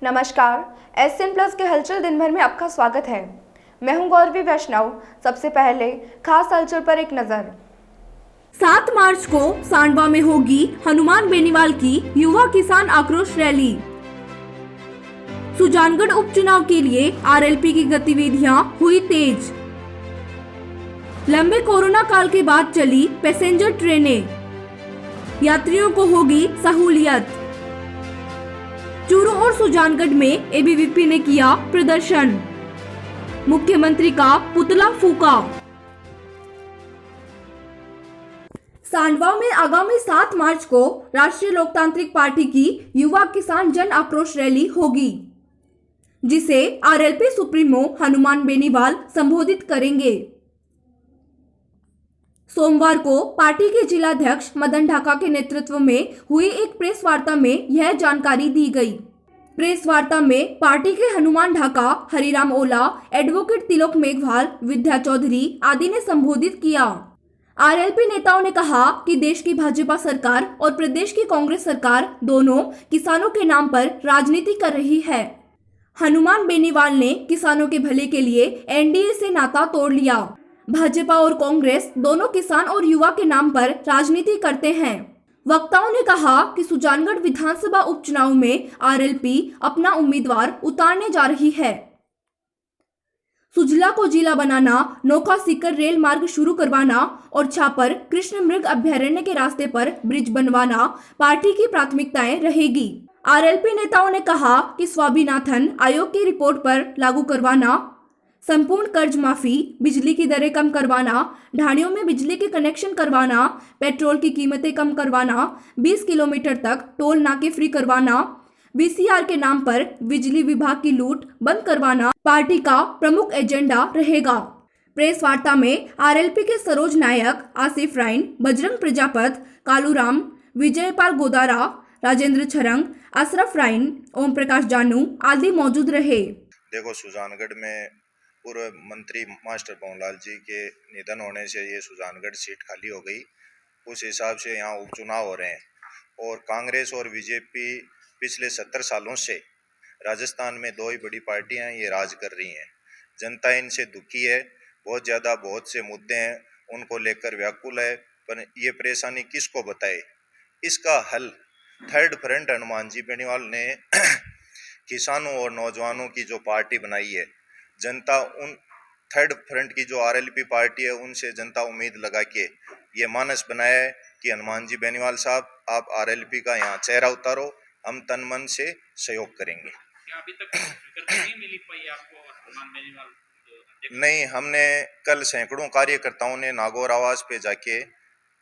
नमस्कार। SN plus के हलचल दिन भर में आपका स्वागत है। मैं हूं गौरवी वैष्णव। सबसे पहले खास हलचल पर एक नजर। 7 मार्च को सांडवा में होगी हनुमान बेनीवाल की युवा किसान आक्रोश रैली। सुजानगढ़ उपचुनाव के लिए आरएलपी की गतिविधियां हुई तेज। लंबे कोरोना काल के बाद चली पैसेंजर ट्रेनें, यात्रियों को होगी सहूलियत। चूरू और सुजानगढ़ में एबीवीपी ने किया प्रदर्शन, मुख्यमंत्री का पुतला फूका। सांडवा में आगामी 7 मार्च को राष्ट्रीय लोकतांत्रिक पार्टी की युवा किसान जन आक्रोश रैली होगी, जिसे आरएलपी सुप्रीमो हनुमान बेनीवाल संबोधित करेंगे। सोमवार को पार्टी के जिलाध्यक्ष मदन ढाका के नेतृत्व में हुई एक प्रेस वार्ता में यह जानकारी दी गई। प्रेस वार्ता में पार्टी के हनुमान ढाका, हरिराम ओला, एडवोकेट तिलोक मेघवाल, विद्या चौधरी आदि ने संबोधित किया। आरएलपी नेताओं ने कहा कि देश की भाजपा सरकार और प्रदेश की कांग्रेस सरकार दोनों किसानों के नाम पर राजनीति कर रही है। हनुमान बेनीवाल ने किसानों के भले के लिए एनडीए से नाता तोड़ लिया। भाजपा और कांग्रेस दोनों किसान और युवा के नाम पर राजनीति करते हैं। वक्ताओं ने कहा कि सुजानगढ़ विधानसभा उपचुनाव में आरएलपी अपना उम्मीदवार उतारने जा रही है। सुजला को जिला बनाना, नोखा सीकर रेल मार्ग शुरू करवाना और छापर कृष्ण मृग अभ्यारण्य के रास्ते पर ब्रिज बनवाना पार्टी की प्राथमिकताएं रहेगी। आरएलपी नेताओं ने कहा कि स्वामीनाथन आयोग की रिपोर्ट पर लागू करवाना, संपूर्ण कर्ज माफी, बिजली की दरें कम करवाना, ढाणियों में बिजली के कनेक्शन करवाना, पेट्रोल की कीमतें कम करवाना, 20 किलोमीटर तक टोल नाके फ्री करवाना, वीसीआर के नाम पर बिजली विभाग की लूट बंद करवाना पार्टी का प्रमुख एजेंडा रहेगा। प्रेस वार्ता में आरएलपी के सरोज नायक, आसिफ राइन, बजरंग प्रजापत, कालूराम, विजयपाल गोदारा, राजेंद्र छरंग, अशरफ राइन, ओम प्रकाश जानू आदि मौजूद रहे। देखो, सुजानगढ़ में पूर्व मंत्री मास्टर पवनलाल जी के निधन होने से ये सुजानगढ़ सीट खाली हो गई। उस हिसाब से यहाँ उपचुनाव हो रहे हैं और कांग्रेस और बीजेपी पिछले 70 सालों से राजस्थान में दो ही बड़ी पार्टियां ये राज कर रही हैं। जनता इनसे दुखी है, बहुत ज़्यादा, बहुत से मुद्दे हैं उनको लेकर व्याकुल है, पर ये परेशानी किसको बताए। इसका हल थर्ड फ्रंट हनुमान जी बेनीवाल ने किसानों और नौजवानों की जो पार्टी बनाई है, जनता उन थर्ड फ्रंट की जो आरएलपी पार्टी है उनसे जनता उम्मीद लगा के ये मानस बनाया है कि हनुमान जी बेनीवाल साहब, आप आरएलपी का यहाँ चेहरा उतारो, हम तन मन से सहयोग करेंगे। अभी तक नहीं मिली पाई आपको हनुमान बेनीवाल? नहीं, हमने कल सैकड़ों कार्यकर्ताओं ने नागौर आवास पे जाके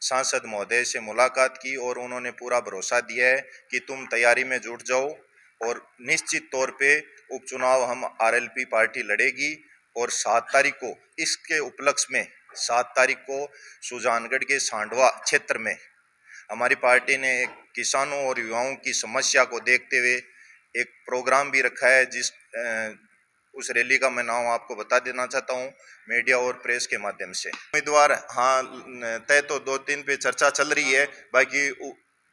सांसद महोदय से मुलाकात की और उन्होंने पूरा भरोसा दिया है कि तुम तैयारी में जुट जाओ और निश्चित तौर पे उपचुनाव हम आरएलपी पार्टी लड़ेगी। और 7 तारीख को, इसके उपलक्ष्य में 7 तारीख को सुजानगढ़ के सांडवा क्षेत्र में हमारी पार्टी ने एक किसानों और युवाओं की समस्या को देखते हुए एक प्रोग्राम भी रखा है, उस रैली का मैं नाम आपको बता देना चाहता हूं मीडिया और प्रेस के माध्यम से। उम्मीदवार हाँ तय तो 2-3 पे चर्चा चल रही है, बाकी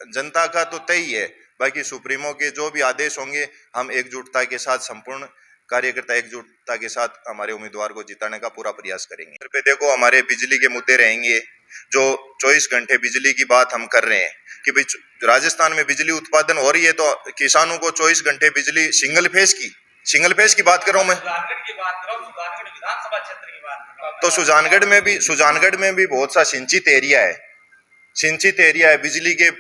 जनता का तो तय ही है। बाकी सुप्रीमो के जो भी आदेश होंगे हम एकजुटता के साथ, संपूर्ण कार्यकर्ता एकजुटता के साथ हमारे उम्मीदवार को जिताने का पूरा प्रयास करेंगे। फिर पे देखो, हमारे बिजली के मुद्दे रहेंगे। जो 24 घंटे बिजली की बात हम कर रहे हैं कि भाई राजस्थान में बिजली उत्पादन हो रही है, तो किसानों को 24 घंटे बिजली सिंगल फेज की बात कर रहा हूँ मैं। सुजानगढ़ विधानसभा क्षेत्र की बात। तो सुजानगढ़ में भी बहुत सा सिंचित एरिया है। बिजली के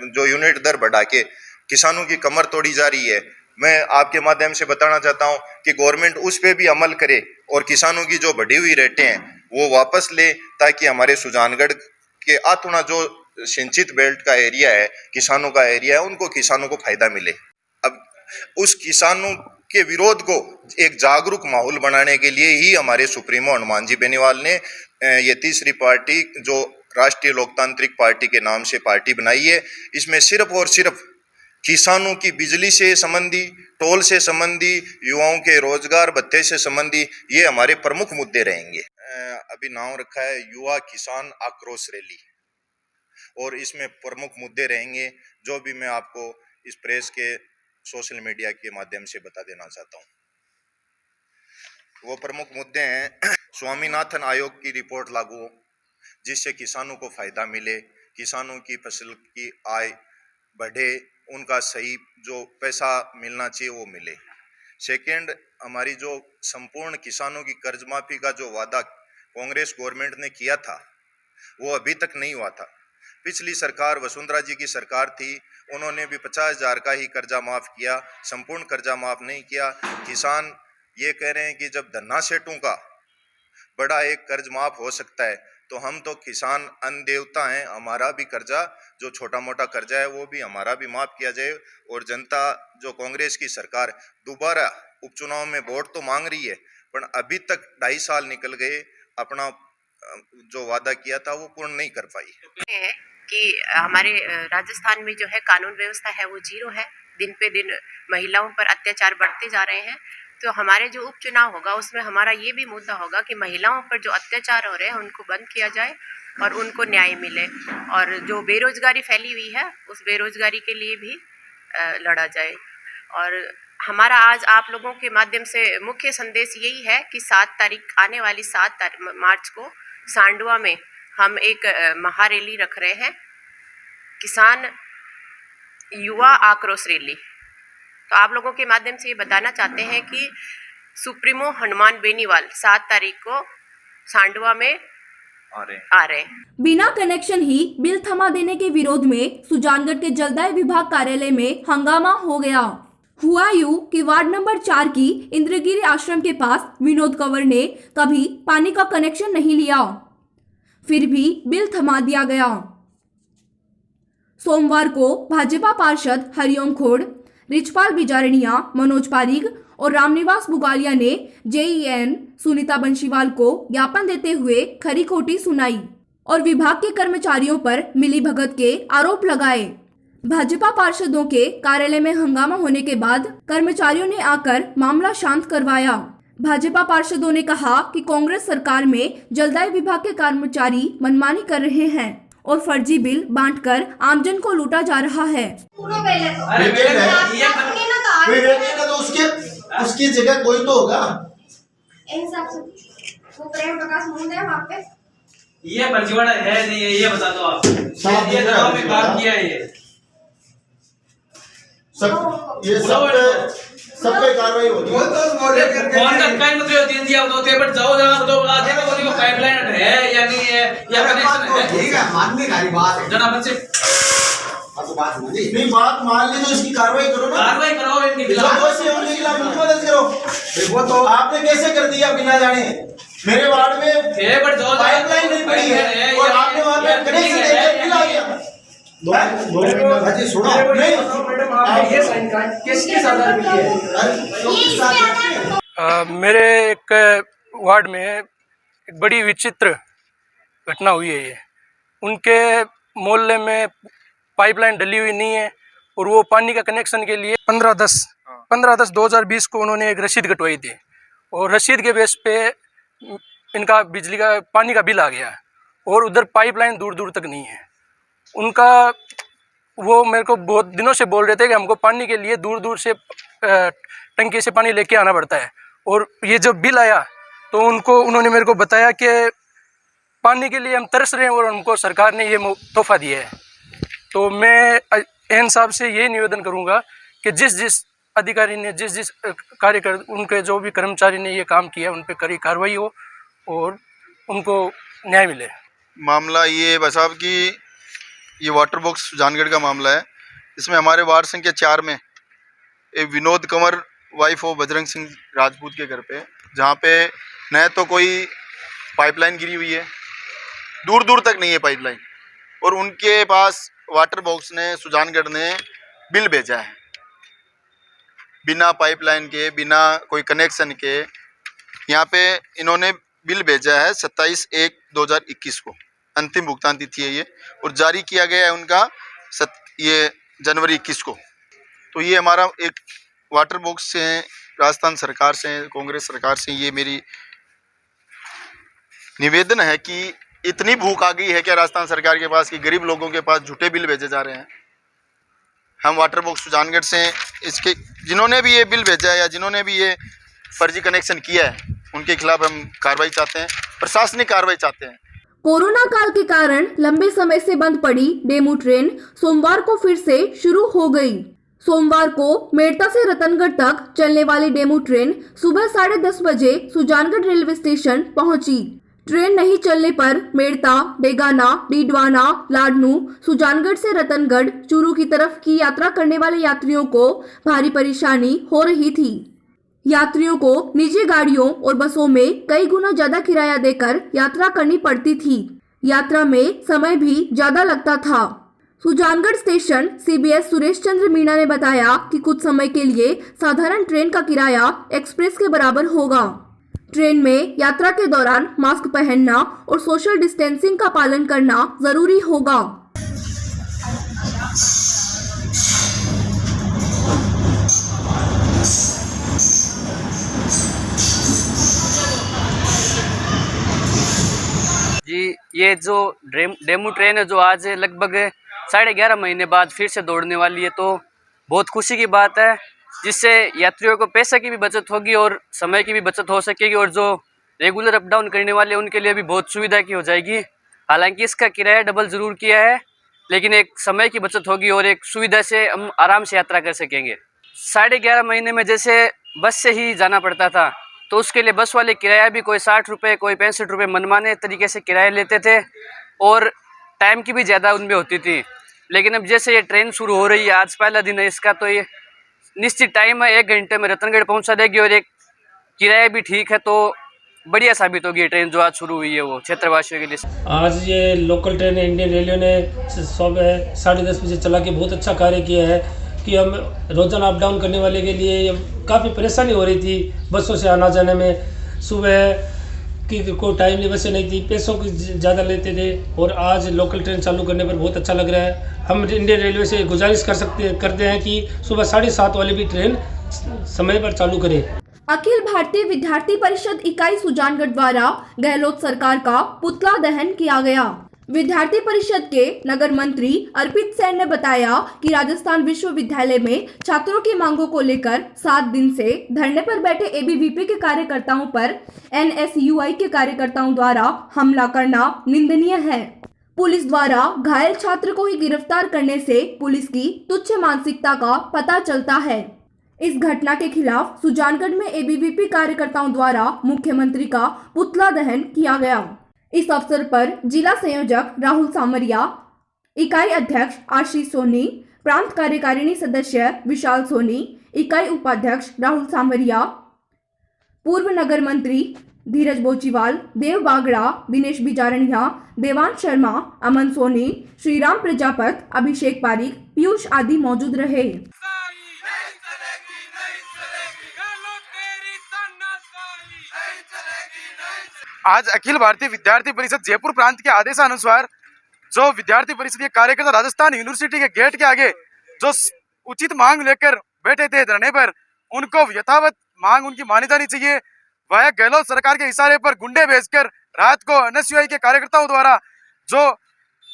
जो यूनिट दर बढ़ा के किसानों की कमर तोड़ी जा रही है। मैं आपके माध्यम से बताना चाहता हूं कि गवर्नमेंट उस पे भी अमल करे और किसानों की जो बढ़ी हुई रेटें हैं वो वापस ले, ताकि हमारे सुजानगढ़ के अतुना जो सिंचित बेल्ट का एरिया है, किसानों का एरिया है, उनको किसानों को फायदा मिले। अब उस किसानों के विरोध को एक जागरूक माहौल बनाने के लिए ही हमारे सुप्रीमो हनुमान जी बेनीवाल ने ये तीसरी पार्टी, जो राष्ट्रीय लोकतांत्रिक पार्टी के नाम से पार्टी बनाई है। इसमें सिर्फ और सिर्फ किसानों की बिजली से संबंधी, टोल से संबंधी, युवाओं के रोजगार भत्ते से संबंधी ये हमारे प्रमुख मुद्दे रहेंगे। अभी नाम रखा है युवा किसान आक्रोश रैली, और इसमें प्रमुख मुद्दे रहेंगे जो भी मैं आपको इस प्रेस के सोशल मीडिया के माध्यम से बता देना चाहता हूँ। वो प्रमुख मुद्दे हैं स्वामीनाथन आयोग की रिपोर्ट लागू हो, जिससे किसानों को फायदा मिले, किसानों की फसल की आय बढ़े, उनका सही जो पैसा मिलना चाहिए वो मिले। सेकंड, हमारी जो संपूर्ण किसानों की कर्ज माफी का जो वादा कांग्रेस गवर्नमेंट ने किया था वो अभी तक नहीं हुआ था। पिछली सरकार वसुंधरा जी की सरकार थी, उन्होंने भी 50,000 का ही कर्जा माफ किया, संपूर्ण कर्जा माफ नहीं किया। किसान ये कह रहे हैं कि जब धन्ना सेठों का बड़ा एक कर्ज माफ हो सकता है तो हम तो किसान अन्न देवता हैं, हमारा भी कर्जा जो छोटा मोटा कर्जा है वो भी हमारा भी माफ किया जाए। और जनता जो कांग्रेस की सरकार दोबारा उपचुनाव में वोट तो मांग रही है, पर अभी तक 2.5 साल निकल गए, अपना जो वादा किया था वो पूर्ण नहीं कर पाई है कि हमारे राजस्थान में जो है कानून व्यवस्था है वो जीरो है। दिन पे दिन महिलाओं पर अत्याचार बढ़ते जा रहे हैं। तो हमारे जो उपचुनाव होगा उसमें हमारा ये भी मुद्दा होगा कि महिलाओं पर जो अत्याचार हो रहे हैं उनको बंद किया जाए और उनको न्याय मिले, और जो बेरोजगारी फैली हुई है उस बेरोजगारी के लिए भी लड़ा जाए। और हमारा आज आप लोगों के माध्यम से मुख्य संदेश यही है कि 7 तारीख आने वाली 7 मार्च को सांडवा में हम एक महारैली रख रहे हैं, किसान युवा आक्रोश रैली। तो आप लोगों के माध्यम से ये बताना चाहते हैं कि सुप्रीमो हनुमान बेनीवाल 7 तारीख को सांडवा में आ रहे हैं। बिना कनेक्शन ही बिल थमा देने के विरोध में सुजानगढ़ के जलदाय विभाग कार्यालय में हंगामा हो गया। हुआ यूं कि वार्ड नंबर 4 की इंद्रगिरी आश्रम के पास विनोद कंवर ने कभी पानी का कनेक्शन नहीं लिया, फिर भी बिल थमा दिया गया। सोमवार को भाजपा पार्षद हरिओम खोड़, रिचपाल बिजारनिया, मनोज पारीग और रामनिवास बुगालिया ने जेईएन सुनीता बंशीवाल को ज्ञापन देते हुए खरी खोटी सुनाई और विभाग के कर्मचारियों पर मिलीभगत के आरोप लगाए। भाजपा पार्षदों के कार्यालय में हंगामा होने के बाद कर्मचारियों ने आकर मामला शांत करवाया। भाजपा पार्षदों ने कहा कि कांग्रेस सरकार में जलदाय विभाग के कर्मचारी मनमानी कर रहे हैं और फर्जी बिल बांटकर आमजन को लूटा जा रहा है। तो उसकी जगह कोई तो होगा। वो प्रेम प्रकाश मूंद है वहाँ पे। ये फर्जीवाड़ा है नहीं है, ये बता दो आप। ये दवा में काम किया है ये सब पे कार्रवाई होगी। कौन का काई मतलब 3 दिया तो ते पर जाओ जगह तो आधे का बोली को पाइपलाइन है या नहीं है या कनेक्शन है। ठीक है, मानने वाली बात है। जना बच्चे बात नहीं, बात मान ली तो इसकी कार्रवाई करो ना। कार्रवाई कराओ इनके खिलाफ। उनके खिलाफ मदद करो। देखो तो आपने कैसे कर दिया बिना जाने। मेरे वार्ड में पाइपलाइन नहीं पड़ी है और आपने वहाँ पे कनेक्शन देकर बिल आ गया। भाजी सुनो नहीं, ये साइन कार्ड किसके साथ है? मेरे एक वार्ड में एक बड़ी विचित्र घटना हुई है। ये उनके मोहल्ले में पाइपलाइन डली हुई नहीं है और वो पानी का कनेक्शन के लिए 15/10/2020 को उन्होंने एक रसीद कटवाई थी और रसीद के बेस पे इनका बिजली का पानी का बिल आ गया और उधर पाइपलाइन दूर दूर तक नहीं है उनका। वो मेरे को बहुत दिनों से बोल रहे थे कि हमको पानी के लिए दूर दूर से टंकी से पानी लेके आना पड़ता है, और ये जब बिल आया तो उन्होंने मेरे को बताया कि पानी के लिए हम तरस रहे हैं और हमको सरकार ने ये तोहफा दिया है। तो मैं एन साहब से ये निवेदन करूंगा कि जिस अधिकारी ने जिस कार्यकर्ता उनके जो भी कर्मचारी ने ये काम किया उन पर कड़ी कार्रवाई हो और उनको न्याय मिले। मामला ये बस साहब कि ये वाटर बॉक्स सुजानगढ़ का मामला है। इसमें हमारे वार्ड संख्या 4 में एक विनोद कंवर वाइफ ऑफ बजरंग सिंह राजपूत के घर पे, जहाँ पे न तो कोई पाइपलाइन गिरी हुई है, दूर दूर तक नहीं है पाइपलाइन, और उनके पास वाटर बॉक्स ने सुजानगढ़ ने बिल भेजा है बिना पाइपलाइन के, बिना कोई कनेक्शन के। यहाँ पे इन्होंने बिल भेजा है 27/1/2021 को, अंतिम भुगतान तिथि है ये, और जारी किया गया है उनका ये जनवरी 21 को। तो ये हमारा एक वाटर बॉक्स से राजस्थान सरकार से, कांग्रेस सरकार से ये मेरी निवेदन है कि इतनी भूख आ गई है क्या राजस्थान सरकार के पास कि गरीब लोगों के पास झूठे बिल भेजे जा रहे हैं। हम वाटर बॉक्स सुजानगढ़ से इसके जिन्होंने भी ये बिल भेजा है या जिन्होंने भी ये फर्जी कनेक्शन किया है उनके खिलाफ हम कार्रवाई चाहते हैं, प्रशासनिक कार्रवाई चाहते हैं। कोरोना काल के कारण लंबे समय से बंद पड़ी डेमू ट्रेन सोमवार को फिर से शुरू हो गई। सोमवार को मेड़ता से रतनगढ़ तक चलने वाली डेमू ट्रेन सुबह 10:30 बजे सुजानगढ़ रेलवे स्टेशन पहुंची। ट्रेन नहीं चलने पर मेड़ता, डेगाना, डीडवाना, लाडनू, सुजानगढ़ से रतनगढ़, चूरू की तरफ की यात्रा करने वाले यात्रियों को भारी परेशानी हो रही थी। यात्रियों को निजी गाड़ियों और बसों में कई गुना ज्यादा किराया देकर यात्रा करनी पड़ती थी। यात्रा में समय भी ज्यादा लगता था। सुजानगढ़ स्टेशन CBS सुरेश चंद्र मीणा ने बताया कि कुछ समय के लिए साधारण ट्रेन का किराया एक्सप्रेस के बराबर होगा। ट्रेन में यात्रा के दौरान मास्क पहनना और सोशल डिस्टेंसिंग का पालन करना जरूरी होगा। जी, ये जो डेमू ट्रेन है जो आज लगभग 11.5 महीने बाद फिर से दौड़ने वाली है, तो बहुत खुशी की बात है, जिससे यात्रियों को पैसे की भी बचत होगी और समय की भी बचत हो सकेगी और जो रेगुलर अप डाउन करने वाले उनके लिए भी बहुत सुविधा की हो जाएगी। हालांकि इसका किराया डबल ज़रूर किया है, लेकिन एक समय की बचत होगी और एक सुविधा से हम आराम से यात्रा कर सकेंगे। 11.5 महीने में जैसे बस से ही जाना पड़ता था, तो उसके लिए बस वाले किराया भी कोई 60 रुपये, कोई 65 रुपये मनमाने तरीके से किराया लेते थे और टाइम की भी ज़्यादा उनमें होती थी। लेकिन अब जैसे ये ट्रेन शुरू हो रही है, आज पहला दिन है इसका, तो ये निश्चित टाइम है, 1 घंटे में रतनगढ़ पहुंचा देगी और एक किराया भी ठीक है, तो बढ़िया साबित होगी ये ट्रेन जो आज शुरू हुई है वो क्षेत्रवासियों के लिए। आज ये लोकल ट्रेन इंडियन रेलवे ने सुबह 10:30 बजे चला के बहुत अच्छा कार्य किया है कि हम रोजाना अप डाउन करने वाले के लिए काफ़ी परेशानी हो रही थी बसों से आना जाने में। सुबह की कोई टाइमली बसें नहीं थी, पैसों की ज़्यादा लेते थे और आज लोकल ट्रेन चालू करने पर बहुत अच्छा लग रहा है। हम इंडियन रेलवे से गुजारिश करते हैं कि सुबह 7:30 वाली भी ट्रेन समय पर चालू करें। अखिल भारतीय विद्यार्थी परिषद इकाई सुजानगढ़ द्वारा गहलोत सरकार का पुतला दहन किया गया। विद्यार्थी परिषद के नगर मंत्री अर्पित सेन ने बताया कि राजस्थान विश्वविद्यालय में छात्रों की मांगों को लेकर 7 दिन से धरने पर बैठे ABVP के कार्यकर्ताओं पर NSUI के कार्यकर्ताओं द्वारा हमला करना निंदनीय है। पुलिस द्वारा घायल छात्र को ही गिरफ्तार करने से पुलिस की तुच्छ मानसिकता का पता चलता है। इस घटना के खिलाफ सुजानगढ़ में ABVP कार्यकर्ताओं द्वारा मुख्यमंत्री का पुतला दहन किया गया। इस अवसर पर जिला संयोजक राहुल सामरिया, इकाई अध्यक्ष आशीष सोनी, प्रांत कार्यकारिणी सदस्य विशाल सोनी, इकाई उपाध्यक्ष राहुल सामरिया, पूर्व नगर मंत्री धीरज बोचीवाल, देव बागड़ा, दिनेश बिजारणिया, देवांश शर्मा, अमन सोनी, श्रीराम प्रजापत, अभिषेक पारिक, पीयूष आदि मौजूद रहे। आज अखिल भारतीय विद्यार्थी परिषद जयपुर प्रांत के आदेशानुसार जो विद्यार्थी परिषद के कार्यकर्ता राजस्थान यूनिवर्सिटी के गेट के आगे जो उचित मांग लेकर बैठे थे धरने पर, उनको यथावत मांग उनकी मानी जानी चाहिए। वह गहलोत सरकार के इशारे पर गुंडे भेजकर रात को NSUI के कार्यकर्ताओं द्वारा जो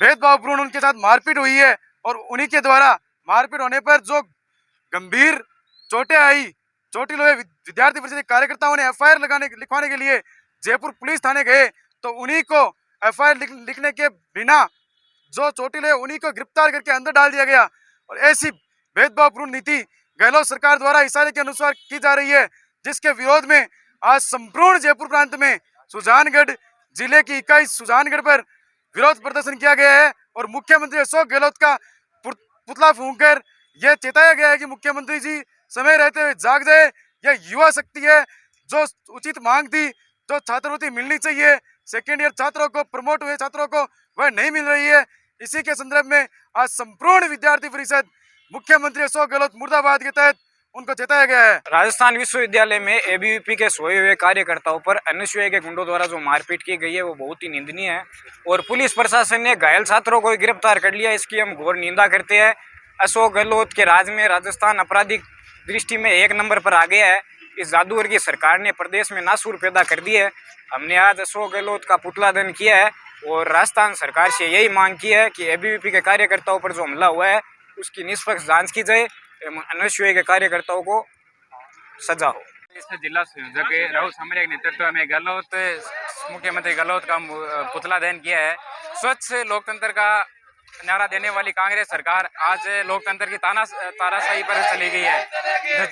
भेदभावपूर्ण उनके साथ मारपीट हुई है और उन्हीं के द्वारा मारपीट होने पर जो गंभीर चोटें आई, चोटिल हुए विद्यार्थी परिषद के कार्यकर्ताओं ने FIR लिखवाने के लिए जयपुर पुलिस थाने गए, तो उन्हीं को FIR लिखने के बिना जो चोटिल है उन्हीं को गिरफ्तार करके अंदर डाल दिया गया। और ऐसी भेदभावपूर्ण नीति गहलोत सरकार द्वारा इशारे के अनुसार की जा रही है, जिसके विरोध में आज संपूर्ण जयपुर प्रांत में सुजानगढ़ जिले की इकाई सुजानगढ़ पर विरोध प्रदर्शन किया गया है और मुख्यमंत्री अशोक गहलोत का पुतला फूंककर यह चेताया गया है कि मुख्यमंत्री जी समय रहते हुए जाग जाए। यह युवा शक्ति है, जो उचित मांग थी, जो छात्रवृत्ति मिलनी चाहिए, सेकेंड ईयर छात्रों को, प्रमोट हुए छात्रों को वह नहीं मिल रही है। इसी के संदर्भ में आज संपूर्ण विद्यार्थी परिषद मुख्यमंत्री अशोक गहलोत मुर्दाबाद के तहत उनको चेताया गया है। राजस्थान विश्वविद्यालय में ABVP के सोए हुए कार्यकर्ताओं पर NSUI के गुंडों द्वारा जो मारपीट की गई है वो बहुत ही निंदनीय है और पुलिस प्रशासन ने घायल छात्रों को गिरफ्तार कर लिया, इसकी हम घोर निंदा करते हैं। अशोक गहलोत के राज में राजस्थान आपराधिक दृष्टि में 1 नंबर पर आ गया है। इस जादूगर की सरकार ने प्रदेश में नासूर पैदा कर दी है। हमने आज अशोक गहलोत का पुतला दहन किया है और राजस्थान सरकार से यही मांग की है कि ABVP के कार्यकर्ताओं पर जो हमला हुआ है उसकी निष्पक्ष जांच की जाए एवं एनएसयूआई के कार्यकर्ताओं को सजा हो। इसमें जिला संयोजक राहुल सामरिया के नेतृत्व में गहलोत मुख्यमंत्री गहलोत का पुतला दहन किया है। स्वच्छ लोकतंत्र का नारा देने वाली कांग्रेस सरकार आज लोकतंत्र की तानाशाही पर चली गई है,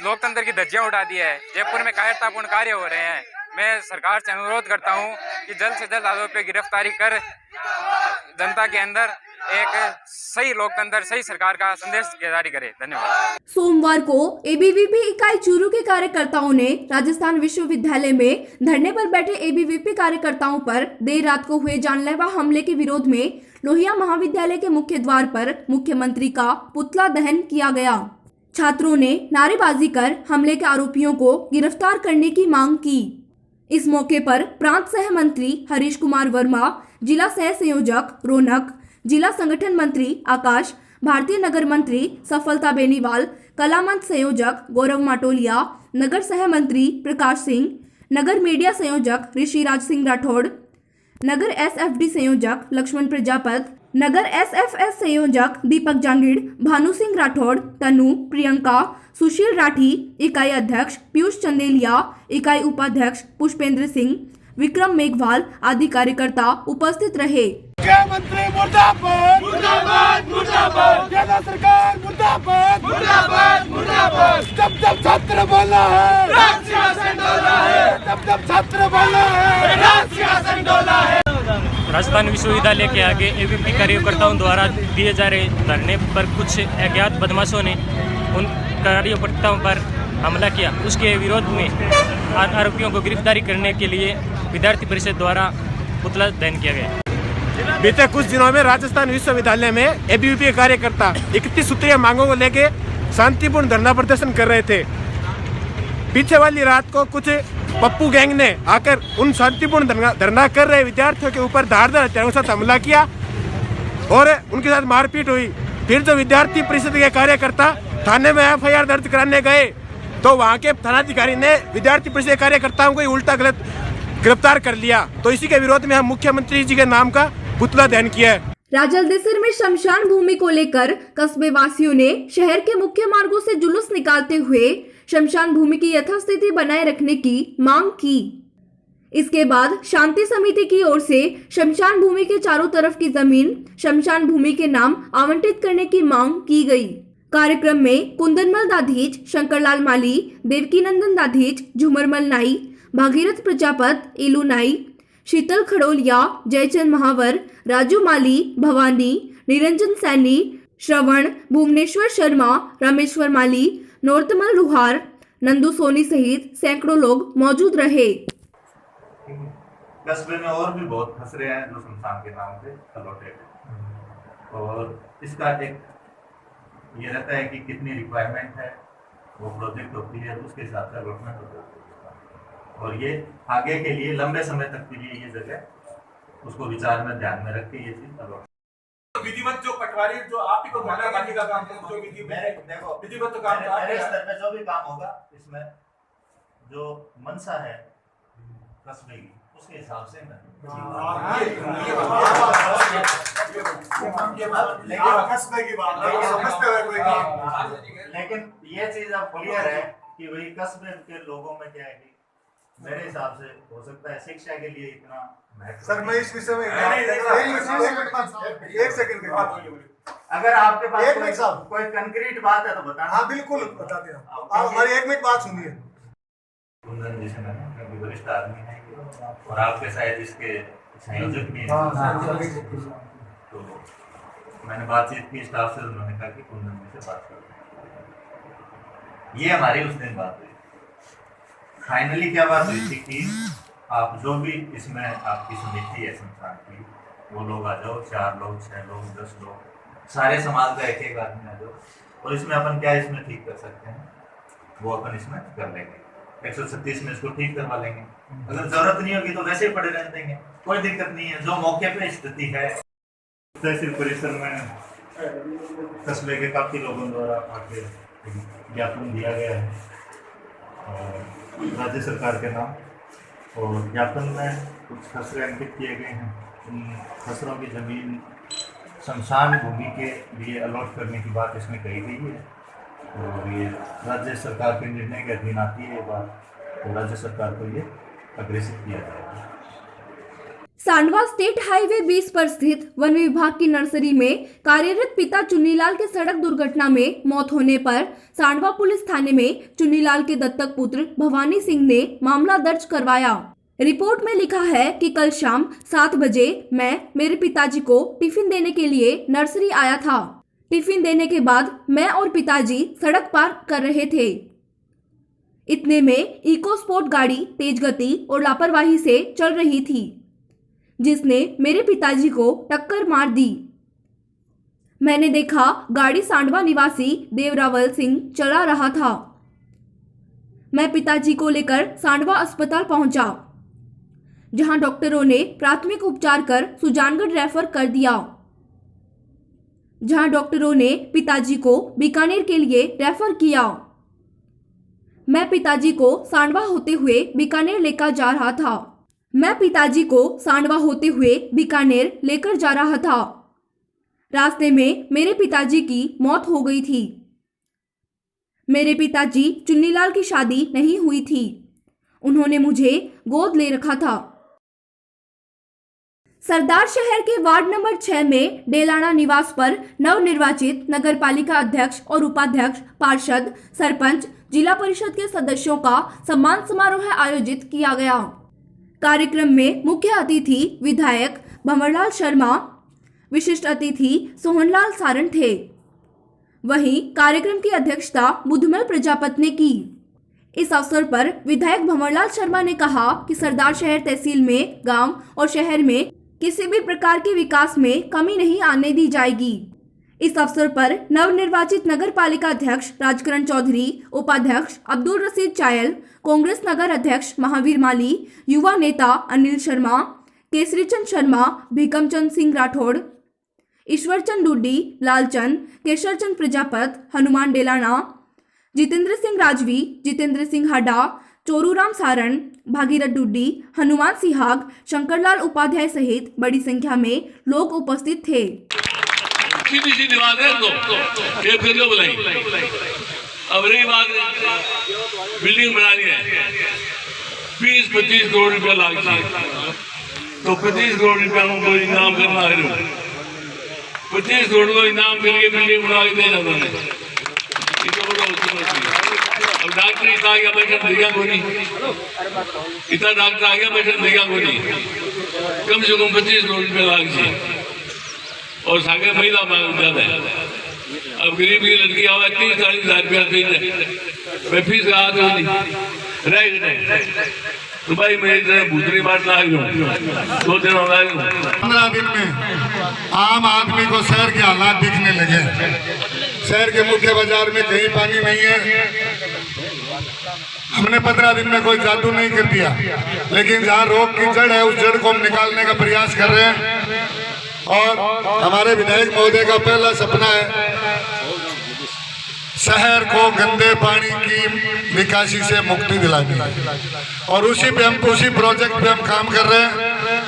लोकतंत्र की धज्जियां उड़ा दी है। जयपुर में कायरतापूर्ण कार्य हो रहे हैं। मैं सरकार से अनुरोध करता हूं कि जल्द से जल्द आरोपियों की गिरफ्तारी कर जनता के अंदर एक सही लोकतंत्र, सही सरकार का संदेश जारी करे। धन्यवाद। सोमवार को एबीवीपी इकाई चूरू के कार्यकर्ताओं ने राजस्थान विश्वविद्यालय में धरने पर बैठे एबीवीपी कार्यकर्ताओं पर देर रात को हुए जानलेवा हमले के विरोध में लोहिया महाविद्यालय के मुख्य द्वार पर मुख्यमंत्री का पुतला दहन किया गया। छात्रों ने नारेबाजी कर हमले के आरोपियों को गिरफ्तार करने की मांग की। इस मौके पर प्रांत सह मंत्री हरीश कुमार वर्मा, जिला सह संयोजक रौनक, जिला संगठन मंत्री आकाश, भारतीय नगर मंत्री सफलता बेनीवाल, कला मंच संयोजक गौरव माटोलिया, नगर सह मंत्री प्रकाश सिंह, नगर मीडिया संयोजक ऋषिराज सिंह राठौड़, नगर एसएफडी संयोजक लक्ष्मण प्रजापत, नगर एसएफएस संयोजक दीपक जांगिड़, भानु सिंह राठौड़, तनु, प्रियंका, सुशील राठी, इकाई अध्यक्ष पीयूष चंदेलिया, इकाई उपाध्यक्ष पुष्पेंद्र सिंह, विक्रम मेघवाल आदि कार्यकर्ता उपस्थित रहे। मुख्यमंत्री मुर्दाबाद मुर्दाबाद मुर्दाबाद, केंद्र सरकार मुर्दाबाद मुर्दाबाद मुर्दाबाद। जब छात्र बोला है राज सिंहासन डोला है, जब छात्र बोला है राज सिंहासन डोला है। राजस्थान विश्वविद्यालय के आगे एबीवीपी कार्यकर्ताओं द्वारा दिए जा रहे धरने पर कुछ अज्ञात बदमाशों ने उन कार्यकर्ताओं पर हमला किया। उसके विरोध में आरोपियों को गिरफ्तारी करने के लिए विद्यार्थी परिषद द्वारा पुतला दहन किया गया। बीते कुछ दिनों में राजस्थान विश्वविद्यालय में एबीवीपी कार्यकर्ता 31 सूत्रीय मांगों को लेके शांतिपूर्ण धरना प्रदर्शन कर रहे थे। पीछे वाली रात को कुछ पप्पू गैंग ने आकर उन शांतिपूर्ण धरना कर रहे विद्यार्थियों के ऊपर धारदार हथियारों के साथ हमला किया और उनके साथ मारपीट हुई। फिर जो विद्यार्थी परिषद के कार्यकर्ता थाने में एफआईआर दर्ज कराने गए तो वहाँ के थानाधिकारी ने विद्यार्थी परिषद के कार्यकर्ताओं को उल्टा गलत गिरफ्तार कर लिया। तो इसी के विरोध में हम मुख्यमंत्री जी के नाम का पुतला दहन किया है। राजलदेसर में शमशान भूमि को लेकर कस्बे वासियों ने शहर के मुख्य मार्गों से जुलूस निकालते हुए शमशान भूमि की यथास्थिति बनाए रखने की मांग की। इसके बाद शांति समिति की ओर से शमशान भूमि के चारों तरफ की जमीन शमशान भूमि के नाम आवंटित करने की मांग की गई। कार्यक्रम में कुंदनमल दाधीच, शंकरलाल माली, देवकीनंदन दाधीच, झुमरमल नाई, भागीरथ प्रजापत, इलू नाई, शीतल खड़ोलिया, जयचंद महावर, राजू माली, भवानी, निरंजन सैनी, श्रवण, भुवनेश्वर शर्मा, रामेश्वर माली, नोरतमल रुहार, नंदू सोनी सहित सैकड़ों लोग मौजूद रहे। कस्बे में और भी बहुत खसरे हैं जो शमशान के नाम से अलॉटेड है और इसका एक ये रहता है कि कितनी रिक्वायरमेंट है, वो प्रोजेक्ट होती है उसके हिसाब से अलॉटमेंट होता है और ये आगे के लिए लंबे समय तक के लिए ये जगह उसको विचार में ध्यान में रख के ये चीज अलॉट। विधिवत जो पटवारी जो आप ही को माना बाकी का काम है, जो विधिवत तो काम मेरे स्तर पे जो भी काम होगा इसमें जो मनसा है कस्बे की उसके हिसाब से मैं लेकिन ये चीज अब क्लियर है कि वही कस्बे के लोगों में क्या है कि मेरे हिसाब से हो सकता है शिक्षा के लिए इतना सर मैं इस विषय में एक सेकंड अगर आपके पास कोई कंक्रीट बात है तो बताना। हाँ बिल्कुल बताते हैं, हमारी एक मिनट बात सुनिए। कुंदन जी से मैं वरिष्ठ आदमी है और आपके शायद इसके संयोजक भी हैं तो मैंने बातचीत की स्टाफ से, उन्होंने कहा कि कुंदन जी से बात कर ये हमारी उस दिन बात हुई। फाइनली क्या बात हुई थी कि आप जो भी इसमें आपकी समिति है शमशान की वो लोग आ जाओ, 4 लोग 6 लोग 10 लोग सारे समाज का एक आदमी आ जाओ और इसमें अपन क्या इसमें ठीक कर सकते हैं वो अपन इसमें कर लेंगे। 136 में इसको ठीक करवा लेंगे, अगर जरूरत नहीं होगी तो वैसे ही पड़े रहने देंगे, कोई दिक्कत नहीं है। जो मौके पे स्थिति है तहसील परिसर में कस्बे के काफी लोगों द्वारा आके ज्ञापन दिया गया है राज्य सरकार के नाम और ज्ञापन में कुछ खसरे अंकित किए गए हैं। उन खसरों की जमीन शमशान भूमि के लिए अलॉट करने की बात इसमें कही गई है और ये राज्य सरकार के निर्णय के अधीन आती है ये बात, तो राज्य सरकार को ये अग्रेसित किया जाएगा। सांडवा स्टेट हाईवे 20 पर स्थित वन विभाग की नर्सरी में कार्यरत पिता चुन्नीलाल के सड़क दुर्घटना में मौत होने पर सांडवा पुलिस थाने में चुन्नीलाल के दत्तक पुत्र भवानी सिंह ने मामला दर्ज करवाया। रिपोर्ट में लिखा है कि कल शाम 7 बजे मैं मेरे पिताजी को टिफिन देने के लिए नर्सरी आया था। टिफिन देने के बाद मैं और पिताजी सड़क पार कर रहे थे। इतने में इको स्पोर्ट गाड़ी तेज गति और लापरवाही से चल रही थी, जिसने मेरे पिताजी को टक्कर मार दी। मैंने देखा गाड़ी सांडवा निवासी देवरावल सिंह चला रहा था। मैं पिताजी को लेकर सांडवा अस्पताल पहुंचा, जहां डॉक्टरों ने प्राथमिक उपचार कर सुजानगढ़ रेफर कर दिया, जहां डॉक्टरों ने पिताजी को बीकानेर के लिए रेफर किया। मैं पिताजी को सांडवा होते हुए बीकानेर लेकर जा रहा था। रास्ते में मेरे पिताजी की मौत हो गई थी। मेरे पिताजी चुन्नीलाल की शादी नहीं हुई थी, उन्होंने मुझे गोद ले रखा था। सरदार शहर के वार्ड नंबर 6 में डेलाना निवास पर नवनिर्वाचित नगरपालिका अध्यक्ष और उपाध्यक्ष, पार्षद, सरपंच, जिला परिषद के सदस्यों का सम्मान समारोह आयोजित किया गया। कार्यक्रम में मुख्य अतिथि विधायक भंवरलाल शर्मा, विशिष्ट अतिथि सोहनलाल सारण थे। वहीं कार्यक्रम की अध्यक्षता बुधमल प्रजापति ने की। इस अवसर पर विधायक भंवरलाल शर्मा ने कहा कि सरदार शहर तहसील में गांव और शहर में किसी भी प्रकार के विकास में कमी नहीं आने दी जाएगी। इस अवसर पर नवनिर्वाचित नगर पालिका अध्यक्ष राजकरण चौधरी, उपाध्यक्ष अब्दुल रशीद चायल, कांग्रेस नगर अध्यक्ष महावीर माली, युवा नेता अनिल शर्मा, केसरीचंद शर्मा, भीकमचंद सिंह राठौड़, ईश्वरचंद डुड्डी, लालचंद, केशरचंद प्रजापत, हनुमान डेलाना, जितेंद्र सिंह राजवी, जितेंद्र सिंह हाडा, चोरूराम सारण, भागीरथ डुड्डी, हनुमान सिहाग, शंकरलाल उपाध्याय सहित बड़ी संख्या में लोग उपस्थित थे। सीधी सीधी बात है तो फिर क्यों बुलाई? अब रही बात बिल्डिंग बनानी है, 20-25 करोड़ रुपया लागती है, तो 25 करोड़ रुपया को इनाम करना है। 25 करोड़ को इनाम करके बिल्डिंग बना के दे जाता है। अब डॉक्टर इतना आ गया बैठन देगा को नहीं, इतना डॉक्टर आ गया बैठन देगा को नहीं, कम से कम 25 करोड़ रुपया लागती है। और सागर महिला ज्यादा है। अब गरीब की लड़की आवा 30-40 हजार रुपया देने मैं फीस रहा तो नहीं रह गए तो भाई मेरी तरह भूतनी मारना आ गया 2 दिन हो गए। 15 दिन में आम आदमी को शहर के हालात दिखने लगे। शहर के मुख्य बाजार में कहीं पानी नहीं है। हमने 15 दिन में कोई जादू नहीं कर दिया, लेकिन जहाँ रोग की जड़ है उस जड़ को हम निकालने का प्रयास कर रहे हैं। और हमारे विधायक महोदय का पहला सपना है शहर को गंदे पानी की निकासी से मुक्ति दिलानी, और उसी प्रोजेक्ट पे हम काम कर रहे हैं।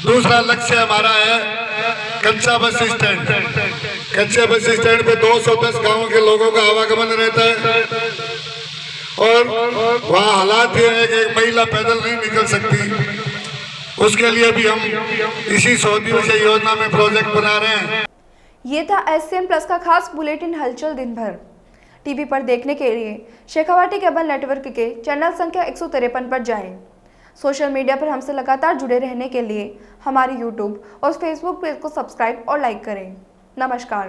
दूसरा लक्ष्य हमारा है कच्चा बस स्टैंड। कच्चे बस स्टैंड पे 210 गांवों के लोगों का आवागमन रहता है, और वहाँ हालात ये है कि एक महिला पैदल नहीं निकल सकती। उसके लिए भी हम इसी 100 दिवसीय योजना में प्रोजेक्ट बना रहे हैं। ये था SCM प्लस का खास बुलेटिन हलचल दिन भर। टीवी पर देखने के लिए शेखावाटी केबल नेटवर्क के चैनल संख्या 153 पर जाएं। सोशल मीडिया पर हमसे लगातार जुड़े रहने के लिए हमारे YouTube और Facebook पेज को सब्सक्राइब और लाइक करें। नमस्कार।